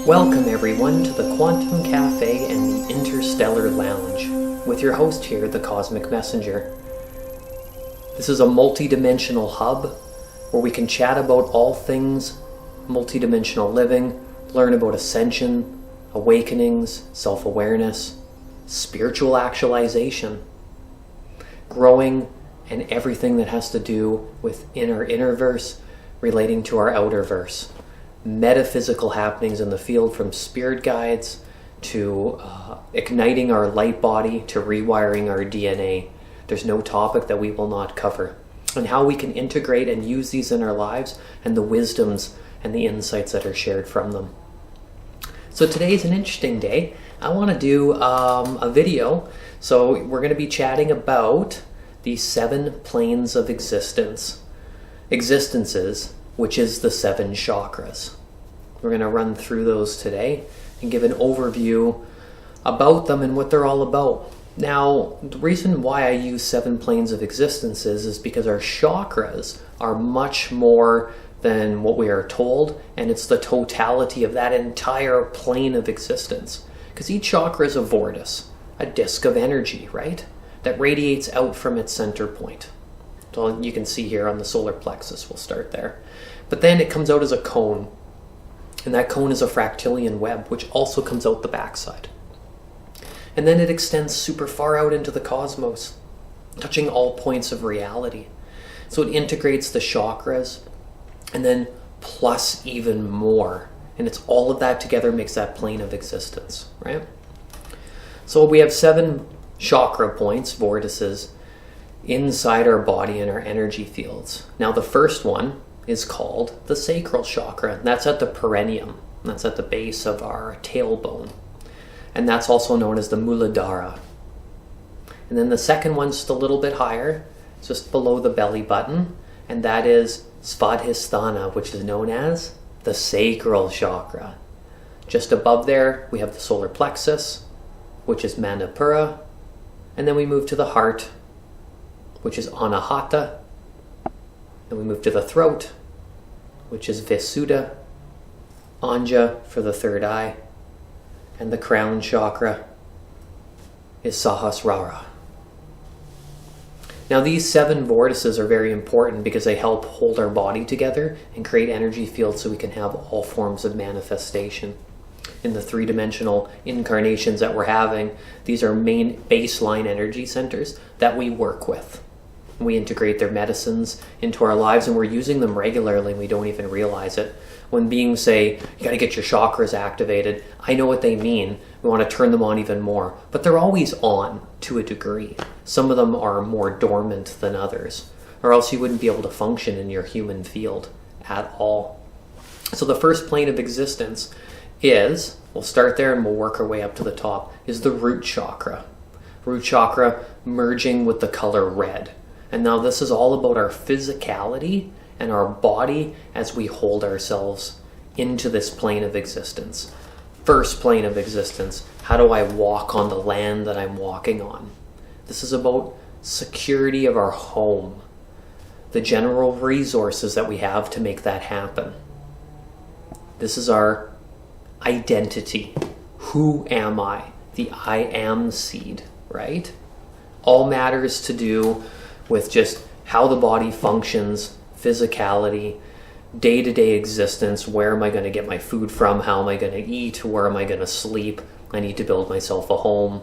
Welcome everyone to the Quantum Cafe and the Interstellar Lounge, with your host here, the Cosmic Messenger. This is a multidimensional hub where we can chat about all things multidimensional living, learn about ascension, awakenings, self-awareness, spiritual actualization, growing, and everything that has to do with inner verse relating to our outer verse. Metaphysical happenings in the field, from spirit guides to igniting our light body to rewiring our DNA. There's no topic that we will not cover, and how we can integrate and use these in our lives, and the wisdoms and the insights that are shared from them. So today is an interesting day. I want to do a video. So we're going to be chatting about the 7 planes of existences, which is the 7 chakras. We're going to run through those today and give an overview about them and what they're all about. Now, the reason why I use 7 planes of existences is because our chakras are much more than what we are told, and it's the totality of that entire plane of existence. Because each chakra is a vortex, a disc of energy, right? That radiates out from its center point. So you can see here on the solar plexus, we'll start there. But then it comes out as a cone, and that cone is a fractilian web, which also comes out the backside. And then it extends super far out into the cosmos, touching all points of reality. So it integrates the chakras, and then plus even more. And it's all of that together makes that plane of existence, right? So we have 7 chakra points, vortices, inside our body and our energy fields. Now the first one is called the sacral chakra. That's at the perineum. That's at the base of our tailbone. And that's also known as the Muladhara. And then the second one's just a little bit higher, just below the belly button, and that is Svadhisthana, which is known as the sacral chakra. Just above there, we have the solar plexus, which is Manipura, and then we move to the heart, which is Anahata, and we move to the throat, which is Visuddha, Anja for the third eye, and the crown chakra is Sahasrara. Now these 7 vortices are very important because they help hold our body together and create energy fields so we can have all forms of manifestation. In the 3-dimensional incarnations that we're having, these are main baseline energy centers that we work with. We integrate their medicines into our lives, and we're using them regularly and we don't even realize it. When beings say, you got to get your chakras activated, I know what they mean. We want to turn them on even more. But they're always on to a degree. Some of them are more dormant than others, or else you wouldn't be able to function in your human field at all. So the first plane of existence is, we'll start there and we'll work our way up to the top, is the root chakra. Root chakra merging with the color red. And now this is all about our physicality and our body as we hold ourselves into this plane of existence. First plane of existence, how do I walk on the land that I'm walking on? This is about security of our home, the general resources that we have to make that happen. This is our identity. Who am I? The I am seed, right? All matters to do with just how the body functions, physicality, day-to-day existence. Where am I going to get my food from? How am I going to eat? Where am I going to sleep? I need to build myself a home.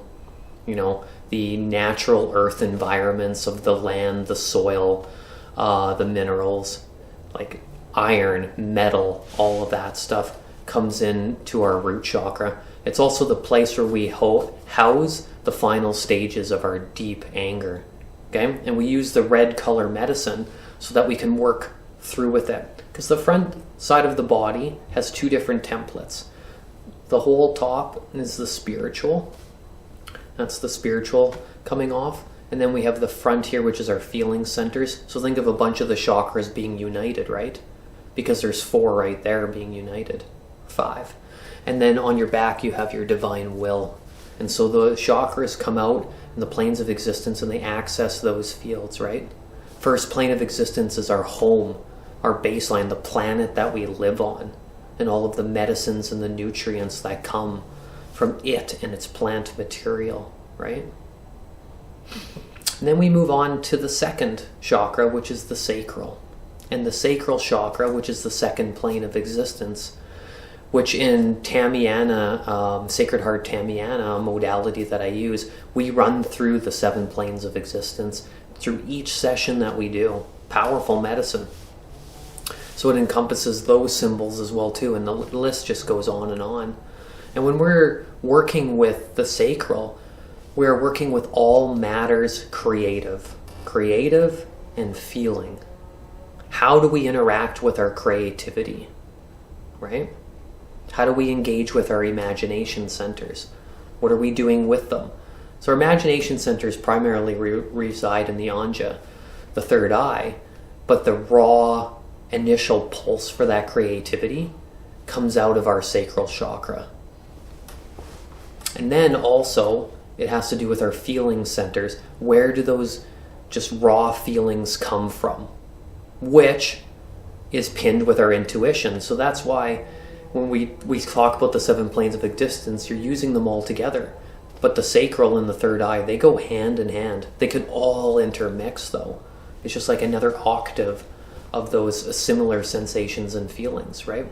You know, the natural earth environments of the land, the soil, the minerals, like iron, metal, all of that stuff comes into our root chakra. It's also the place where we house the final stages of our deep anger. Okay? And we use the red color medicine so that we can work through with it. Because the front side of the body has 2 different templates. The whole top is the spiritual. That's the spiritual coming off. And then we have the front here, which is our feeling centers. So think of a bunch of the chakras being united, right? Because there's 4 right there being united. 5. And then on your back, you have your divine will. And so the chakras come out in the planes of existence and they access those fields, right? First plane of existence is our home, our baseline, the planet that we live on. and all of the medicines and the nutrients that come from it and its plant material, right? And then we move on to the second chakra, which is the sacral. And the sacral chakra, which is the second plane of existence, which in Tamiana, Sacred Heart Tamiana, a modality that I use, we run through the 7 planes of existence through each session that we do. Powerful medicine. So it encompasses those symbols as well too, and the list just goes on and on. And when we're working with the sacral, we're working with all matters creative and feeling. How do we interact with our creativity, right? How do we engage with our imagination centers? What are we doing with them? So our imagination centers primarily reside in the Anja, the third eye, but the raw initial pulse for that creativity comes out of our sacral chakra. And then also, it has to do with our feeling centers. Where do those just raw feelings come from? Which is pinned with our intuition. So that's why when we talk about the 7 planes of existence, you're using them all together. But the sacral and the third eye, they go hand in hand. They could all intermix though. It's just like another octave of those similar sensations and feelings, right?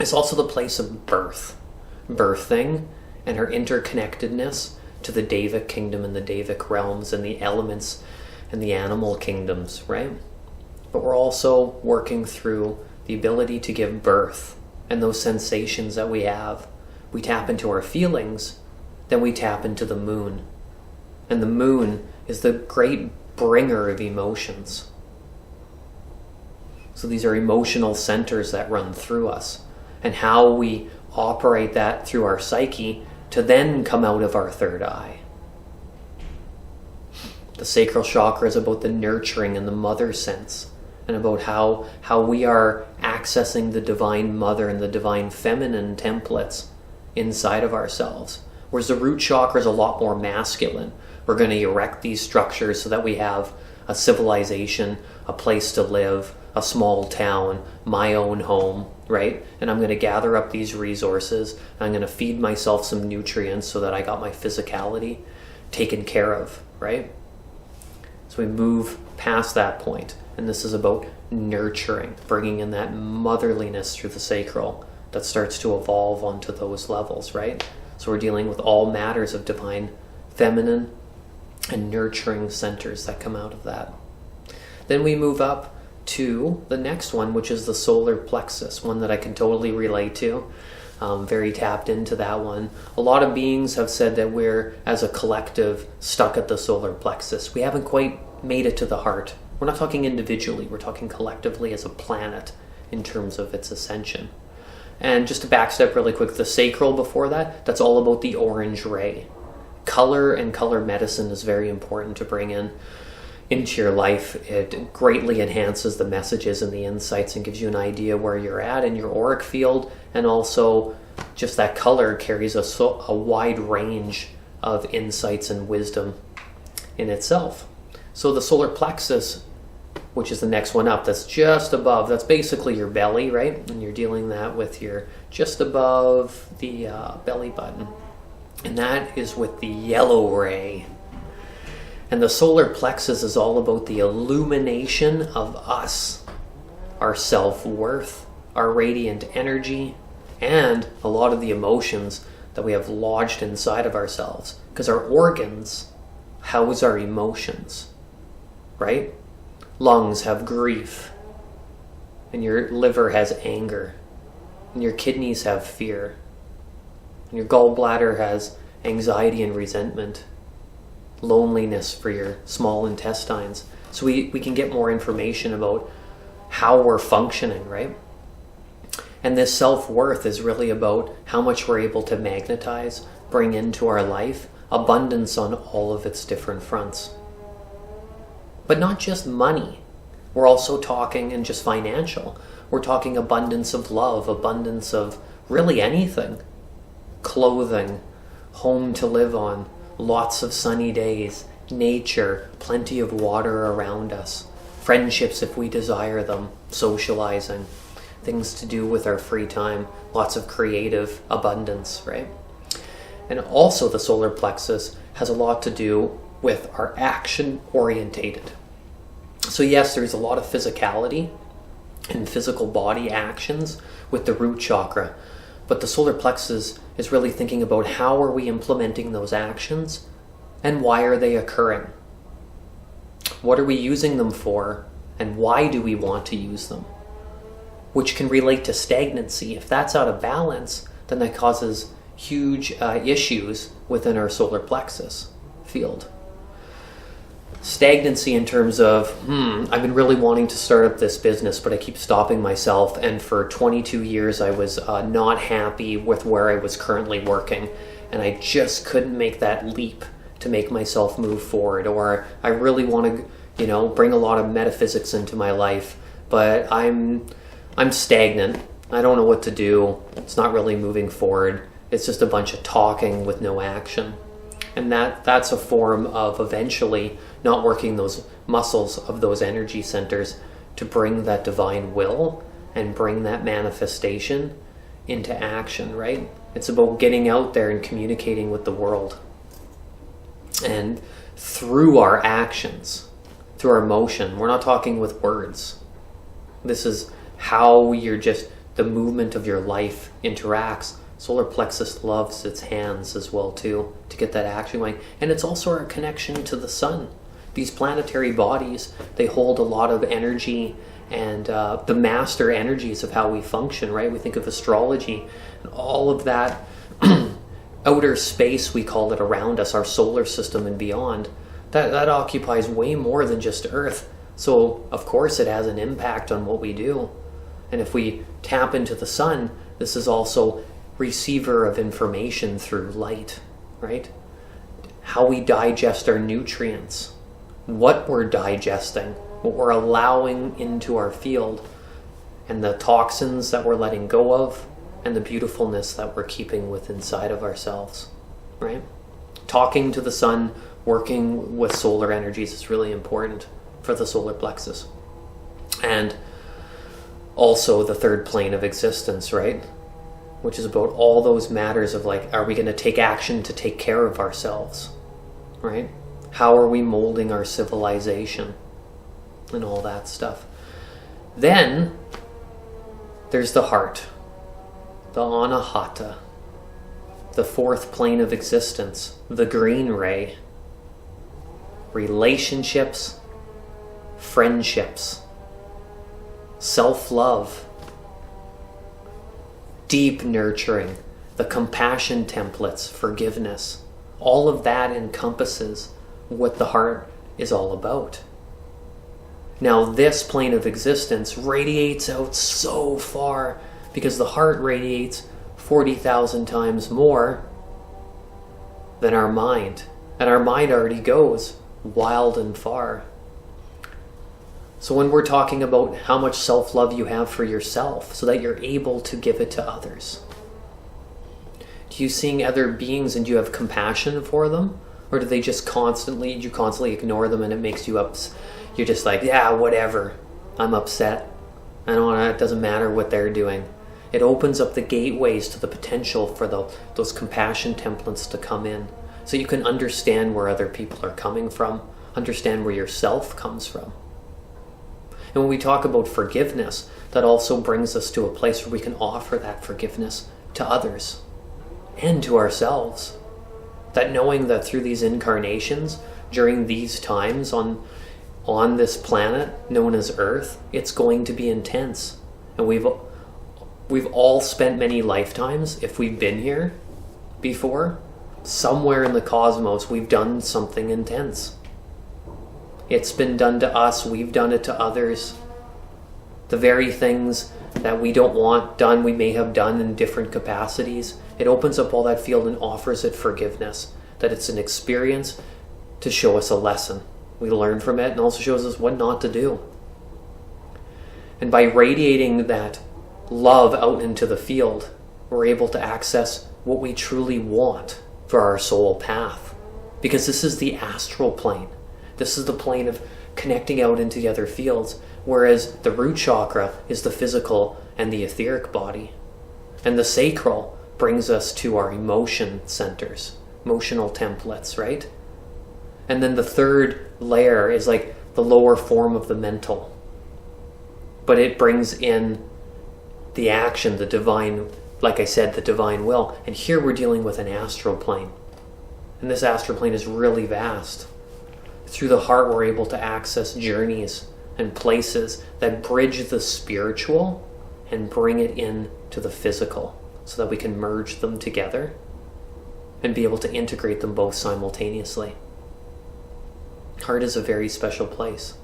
It's also the place of birthing, and our interconnectedness to the Devic kingdom and the Devic realms and the elements and the animal kingdoms, right? But we're also working through the ability to give birth and those sensations that we have. We tap into our feelings, then we tap into the moon. And the moon is the great bringer of emotions. So these are emotional centers that run through us, and how we operate that through our psyche to then come out of our third eye. The sacral chakra is about the nurturing and the mother sense, and about how we are accessing the divine mother and the divine feminine templates inside of ourselves. Whereas the root chakra is a lot more masculine. We're going to erect these structures so that we have a civilization, a place to live, a small town, my own home, right? And I'm going to gather up these resources. I'm going to feed myself some nutrients so that I got my physicality taken care of, right? So we move past that point. And this is about nurturing, bringing in that motherliness through the sacral that starts to evolve onto those levels, right? So we're dealing with all matters of divine feminine and nurturing centers that come out of that. Then we move up to the next one, which is the solar plexus, one that I can totally relate to. Very tapped into that one. A lot of beings have said that we're, as a collective, stuck at the solar plexus. We haven't quite made it to the heart. We're not talking individually, we're talking collectively as a planet in terms of its ascension. And just to backstep really quick, the sacral before that, that's all about the orange ray. Color and color medicine is very important to bring into your life. It greatly enhances the messages and the insights and gives you an idea where you're at in your auric field, and also just that color carries a wide range of insights and wisdom in itself. So the solar plexus, which is the next one up, that's just above, that's basically your belly, right? And you're dealing that with your just above the belly button. And that is with the yellow ray. And the solar plexus is all about the illumination of us, our self-worth, our radiant energy, and a lot of the emotions that we have lodged inside of ourselves. Because our organs house our emotions, right? Lungs have grief, and your liver has anger, and your kidneys have fear, and your gallbladder has anxiety and resentment, loneliness for your small intestines. So we can get more information about how we're functioning, right? And this self-worth is really about how much we're able to magnetize, bring into our life, abundance on all of its different fronts. But not just money. We're also talking, and just financial. We're talking abundance of love, abundance of really anything. Clothing, home to live on, lots of sunny days, nature, plenty of water around us, friendships if we desire them, socializing, things to do with our free time, lots of creative abundance, right? And also the solar plexus has a lot to do with our action orientated. So yes, there's a lot of physicality and physical body actions with the root chakra, but the solar plexus is really thinking about how are we implementing those actions and why are they occurring? What are we using them for and why do we want to use them? Which can relate to stagnancy. If that's out of balance, then that causes huge issues within our solar plexus field. Stagnancy in terms of, I've been really wanting to start up this business, but I keep stopping myself. And for 22 years, I was not happy with where I was currently working. And I just couldn't make that leap to make myself move forward. Or I really want to, bring a lot of metaphysics into my life, but I'm stagnant. I don't know what to do. It's not really moving forward. It's just a bunch of talking with no action. And that's a form of eventually not working those muscles of those energy centers to bring that divine will and bring that manifestation into action, right? It's about getting out there and communicating with the world. And through our actions, through our emotion, we're not talking with words. This is how the movement of your life interacts. Solar plexus loves its hands as well too, to get that action going. And it's also our connection to the sun. These planetary bodies, they hold a lot of energy and the master energies of how we function, right? We think of astrology and all of that outer space, we call it, around us, our solar system and beyond. That occupies way more than just Earth. So of course it has an impact on what we do. And if we tap into the sun, this is also receiver of information through light, right? How we digest our nutrients, what we're digesting, what we're allowing into our field, and the toxins that we're letting go of, and the beautifulness that we're keeping with inside of ourselves, right? Talking to the sun, working with solar energies is really important for the solar plexus. And also the third plane of existence, right? Which is about all those matters of are we going to take action to take care of ourselves, right? How are we molding our civilization and all that stuff? Then there's the heart, the anahata, the fourth plane of existence, the green ray, relationships, friendships, self-love, deep nurturing, the compassion templates, forgiveness. All of that encompasses what the heart is all about. Now, this plane of existence radiates out so far because the heart radiates 40,000 times more than our mind. And our mind already goes wild and far. So when we're talking about how much self-love you have for yourself so that you're able to give it to others, do you seeing other beings and do you have compassion for them? Or do they just constantly ignore them and it makes you you're just yeah, whatever, I'm upset. It doesn't matter what they're doing. It opens up the gateways to the potential for those compassion templates to come in. So you can understand where other people are coming from, understand where yourself comes from. And when we talk about forgiveness, that also brings us to a place where we can offer that forgiveness to others and to ourselves. That knowing that through these incarnations, during these times on this planet known as Earth, it's going to be intense. And we've all spent many lifetimes, if we've been here before, somewhere in the cosmos, we've done something intense. It's been done to us, we've done it to others. The very things that we don't want done, we may have done in different capacities. It opens up all that field and offers it forgiveness. That it's an experience to show us a lesson. We learn from it and also shows us what not to do. And by radiating that love out into the field, we're able to access what we truly want for our soul path. Because this is the astral plane. This is the plane of connecting out into the other fields. Whereas the root chakra is the physical and the etheric body. And the sacral brings us to our emotion centers, emotional templates, right? And then the third layer is like the lower form of the mental. But it brings in the action, the divine, like I said, the divine will. And here we're dealing with an astral plane. And this astral plane is really vast. Through the heart, we're able to access journeys and places that bridge the spiritual and bring it in to the physical, so that we can merge them together and be able to integrate them both simultaneously. Heart is a very special place.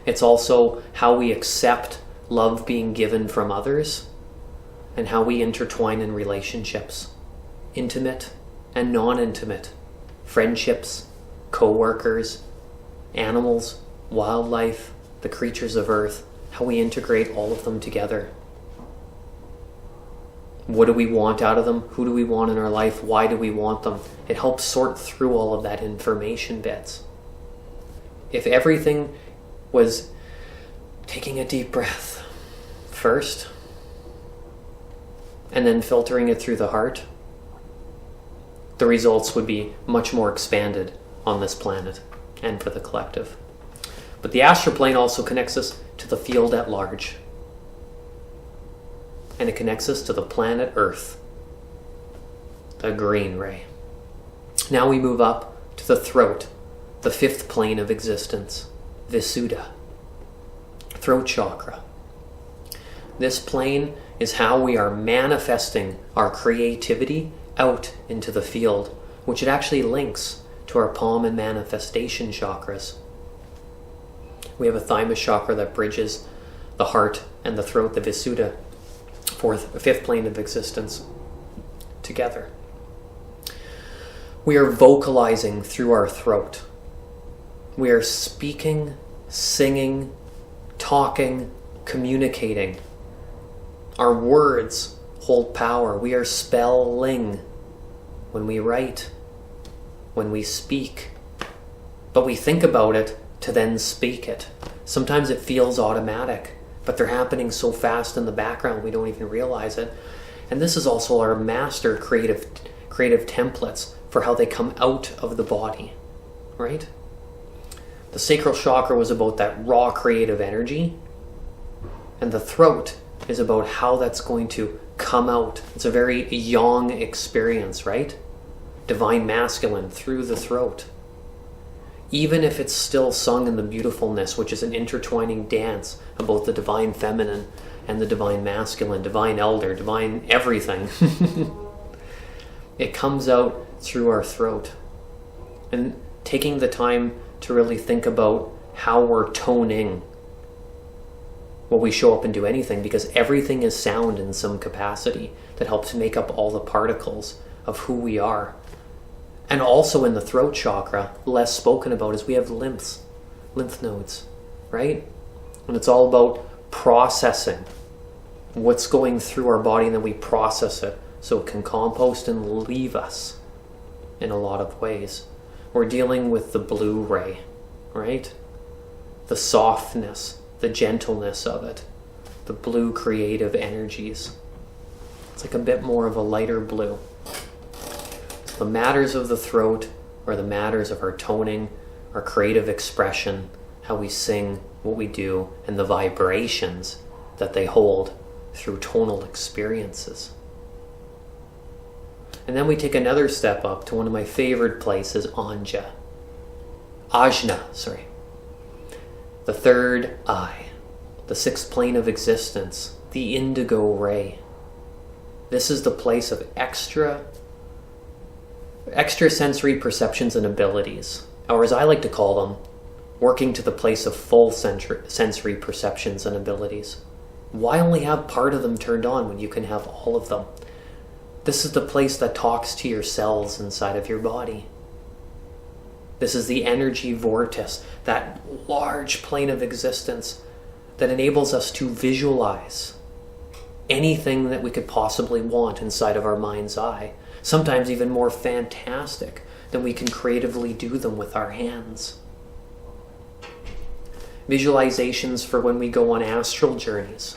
It's also how we accept love being given from others and how we intertwine in relationships, intimate and non-intimate, friendships, co-workers, animals, wildlife, the creatures of earth, how we integrate all of them together. What do we want out of them? Who do we want in our life? Why do we want them? It helps sort through all of that information bits. If everything was taking a deep breath first and then filtering it through the heart, the results would be much more expanded on this planet and for the collective. But the astral plane also connects us to the field at large. And it connects us to the planet Earth, the green ray. Now we move up to the throat, the fifth plane of existence, Visuddha, throat chakra. This plane is how we are manifesting our creativity out into the field, which it actually links to our palm and manifestation chakras. We have a thymus chakra that bridges the heart and the throat, the Visuddha, fifth plane of existence, together. We are vocalizing through our throat. We are speaking, singing, talking, communicating. Our words hold power. We are spelling when we write, when we speak. But we think about it to then speak it. Sometimes it feels automatic, but they're happening so fast in the background we don't even realize it. And this is also our master creative templates for how they come out of the body, right? The sacral chakra was about that raw creative energy, and the throat is about how that's going to come out. It's a very yang experience, right? Divine masculine through the throat. Even if it's still sung in the beautifulness, which is an intertwining dance of both the divine feminine and the divine masculine, divine elder, divine everything. It comes out through our throat. And taking the time to really think about how we're toning when we show up and do anything, because everything is sound in some capacity that helps make up all the particles of who we are. And also in the throat chakra, less spoken about, is we have lymph nodes, right? And it's all about processing what's going through our body, and then we process it so it can compost and leave us in a lot of ways. We're dealing with the blue ray, right? The softness, the gentleness of it, the blue creative energies. It's like a bit more of a lighter blue. The matters of the throat are the matters of our toning, our creative expression, how we sing, what we do, and the vibrations that they hold through tonal experiences. And then we take another step up to one of my favorite places, Ajna. The third eye, the sixth plane of existence, the indigo ray. This is the place of extrasensory perceptions and abilities, or as I like to call them, working to the place of full sensory perceptions and abilities. Why only have part of them turned on when you can have all of them? This is the place that talks to your cells inside of your body. This is the energy vortex, that large plane of existence that enables us to visualize anything that we could possibly want inside of our mind's eye. Sometimes even more fantastic than we can creatively do them with our hands. Visualizations for when we go on astral journeys.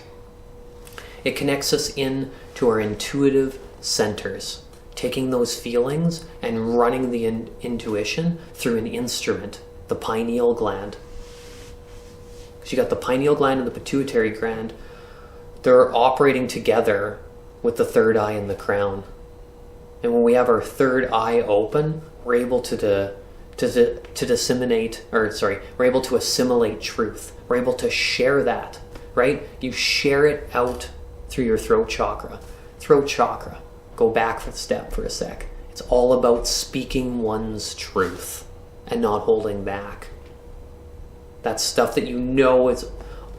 It connects us in to our intuitive centers, taking those feelings and running the intuition through an instrument, the pineal gland. So you got the pineal gland and the pituitary gland. They're operating together with the third eye and the crown. And when we have our third eye open, we're able to we're able to assimilate truth. We're able to share that, right? You share it out through your throat chakra. Throat chakra, go back for the step for a sec. It's all about speaking one's truth and not holding back. That stuff that you know is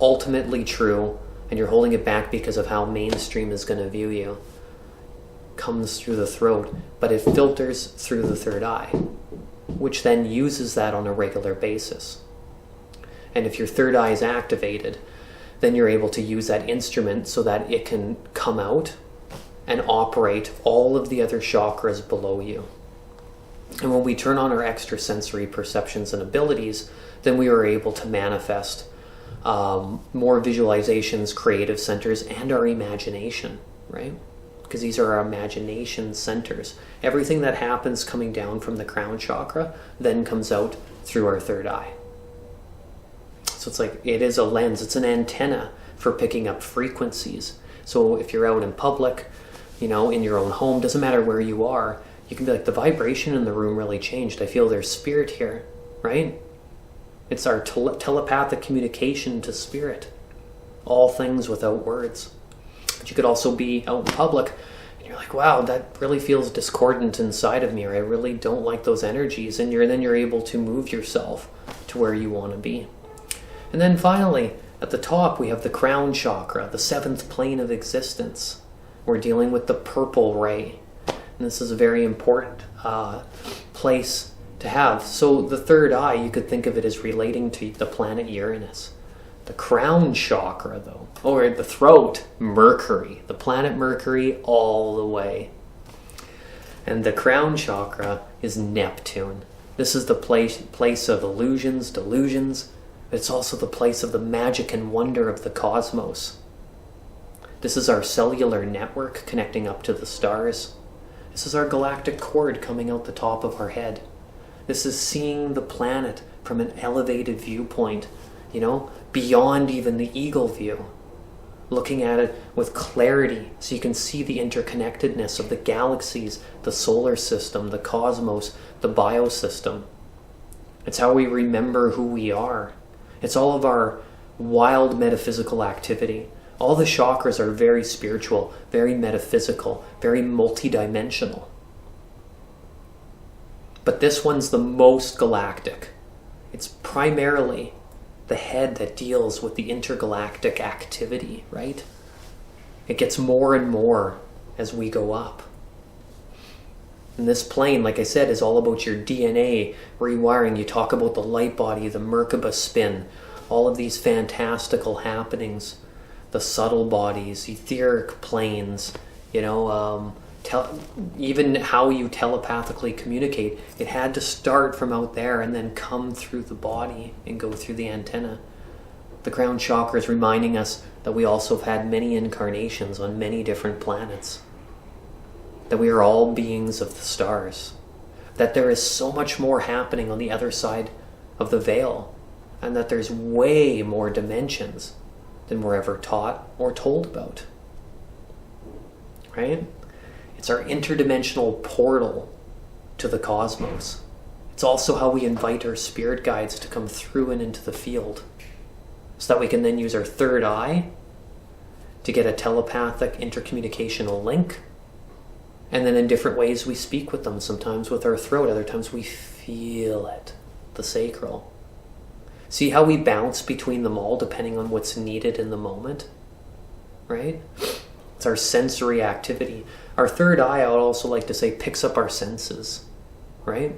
ultimately true and you're holding it back because of how mainstream is going to view you comes through the throat, but it filters through the third eye, which then uses that on a regular basis. And if your third eye is activated, then you're able to use that instrument so that it can come out and operate all of the other chakras below you. And when we turn on our extrasensory perceptions and abilities, then we are able to manifest more visualizations, creative centers, and our imagination, right? Because these are our imagination centers. Everything that happens coming down from the crown chakra then comes out through our third eye. So it's like, it is a lens, it's an antenna for picking up frequencies. So if you're out in public, in your own home, doesn't matter where you are, you can be like, the vibration in the room really changed. I feel there's spirit here, right? It's our telepathic communication to spirit. All things without words. But you could also be out in public and you're like, wow, that really feels discordant inside of me, or I really don't like those energies. And then you're able to move yourself to where you want to be. And then finally, at the top, we have the crown chakra, the seventh plane of existence. We're dealing with the purple ray. And this is a very important place to have. So the third eye, you could think of it as relating to the planet Uranus. The crown chakra, though, or the throat, Mercury. The planet Mercury all the way. And the crown chakra is Neptune. This is the place of illusions, delusions. It's also the place of the magic and wonder of the cosmos. This is our cellular network connecting up to the stars. This is our galactic cord coming out the top of our head. This is seeing the planet from an elevated viewpoint, beyond even the eagle view. Looking at it with clarity so you can see the interconnectedness of the galaxies, the solar system, the cosmos, the biosystem. It's how we remember who we are. It's all of our wild metaphysical activity. All the chakras are very spiritual, very metaphysical, very multidimensional. But this one's the most galactic. It's primarily the head that deals with the intergalactic activity, right? It gets more and more as we go up. And this plane, like I said, is all about your DNA rewiring. You talk about the Lightbody, the Merkaba spin, all of these fantastical happenings, the subtle bodies, etheric planes, even how you telepathically communicate. It had to start from out there and then come through the body and go through the antenna. The crown chakra is reminding us that we also have had many incarnations on many different planets. That we are all beings of the stars. That there is so much more happening on the other side of the veil. And that there's way more dimensions than we're ever taught or told about. Right? It's our interdimensional portal to the cosmos. It's also how we invite our spirit guides to come through and into the field, so that we can then use our third eye to get a telepathic intercommunicational link. And then in different ways we speak with them, sometimes with our throat, other times we feel it, the sacral. See how we bounce between them all depending on what's needed in the moment, right? It's our sensory activity. Our third eye, I would also like to say, picks up our senses, right?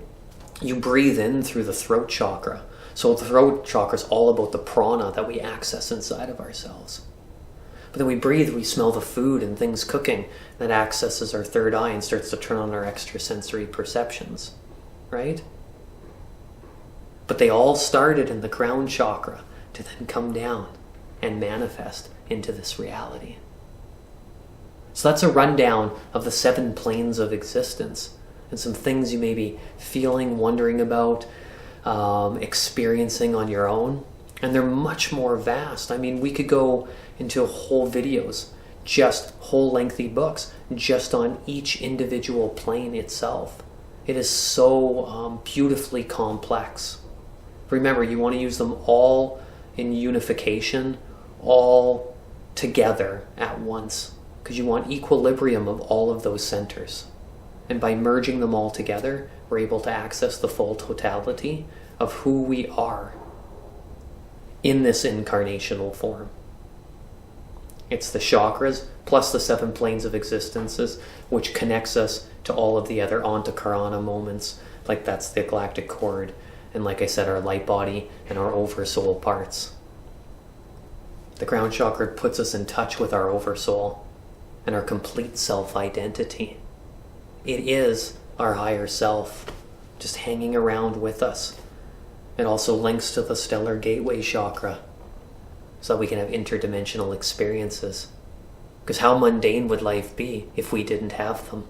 You breathe in through the throat chakra. So the throat chakra is all about the prana that we access inside of ourselves. But then we breathe, we smell the food and things cooking. That accesses our third eye and starts to turn on our extrasensory perceptions, right? But they all started in the crown chakra to then come down and manifest into this reality. So that's a rundown of the 7 planes of existence and some things you may be feeling, wondering about, experiencing on your own. And they're much more vast. I mean, we could go into whole videos, just whole lengthy books, just on each individual plane itself. It is so beautifully complex. Remember, you want to use them all in unification, all together at once, because you want equilibrium of all of those centers. And by merging them all together, we're able to access the full totality of who we are in this incarnational form. It's the chakras plus the 7 planes of existences, which connects us to all of the other Antakarana moments, like that's the galactic cord, and like I said, our light body and our oversoul parts. The crown chakra puts us in touch with our oversoul and our complete self-identity. It is our higher self, just hanging around with us. It also links to the stellar gateway chakra, so that we can have interdimensional experiences. Because how mundane would life be if we didn't have them?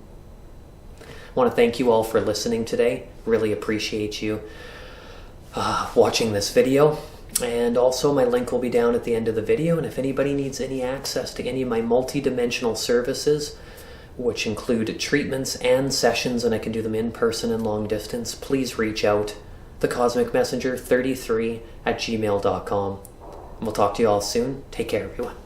I want to thank you all for listening today. Really appreciate you watching this video. And also my link will be down at the end of the video. And if anybody needs any access to any of my multidimensional services, which include treatments and sessions, and I can do them in person and long distance, please reach out. thecosmicmessenger33@gmail.com. We'll talk to you all soon. Take care, everyone.